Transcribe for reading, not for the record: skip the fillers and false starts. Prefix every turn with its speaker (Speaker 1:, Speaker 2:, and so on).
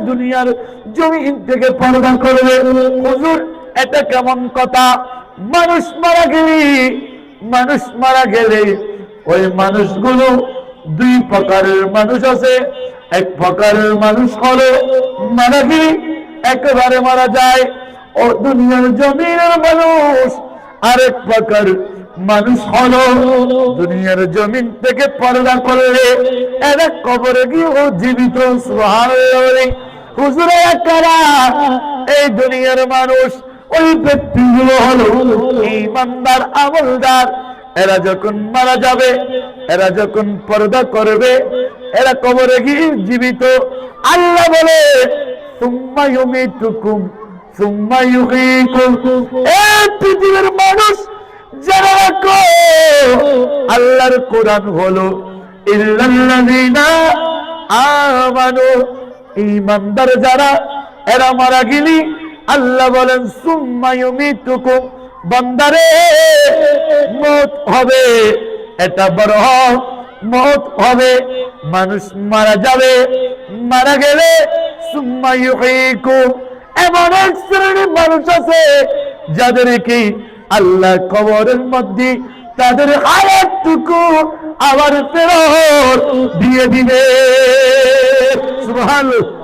Speaker 1: দুনিয়ার জমিন থেকে পর্দা করবে। হুজুর এটা কেমন কথা? মানুষ মারা গেলে ওই মানুষগুলো দুই প্রকারের মানুষ আছে। এক প্রকারের মানুষ হলো মারা গেলে একেবারে মারা যায়, ও দুনিয়ার জমিনের মানুষ। আরেক প্রকার মানুষ হলো দুনিয়ার জমিন থেকে পর্দা করলে এরা কবরে গিয়ে ও জীবিত। সুবহানাল্লাহ। হুজুরে কারা এই দুনিয়ার মানুষ? ওই ব্যক্তিগুলো হলো ঈমানদার, আমলদার। এরা যখন মারা যাবে, এরা যখন পর্দা করবে, এরা কবরে গিয়ে জীবিত। আল্লাহ বলে সুম্মা ইউমিতুকুম সুম্মা ইউহয়িকুম। এই পৃথিবীর মানুষ যারা রাখো, আল্লাহর কোরআন হলো ইল্লাল্লাযীনা আমানু, ঈমানদার যারা এরা মারা গেলি আল্লাহ বলেন সুম্মা ইউমিতুকুম, বান্দারে মওত হবে। এটা বড় মওত হবে, মানুষ মারা যাবে, মারা গেলে সুম্মা ইউহয়িকুম। এমন এক শ্রেণীর মানুষ আছে যাদেরকে আল্লাহ কবরের মধ্যে তাদের হায়াতটুকু আবার ফেরত দিয়ে দিবে। সুবহানাল্লাহ।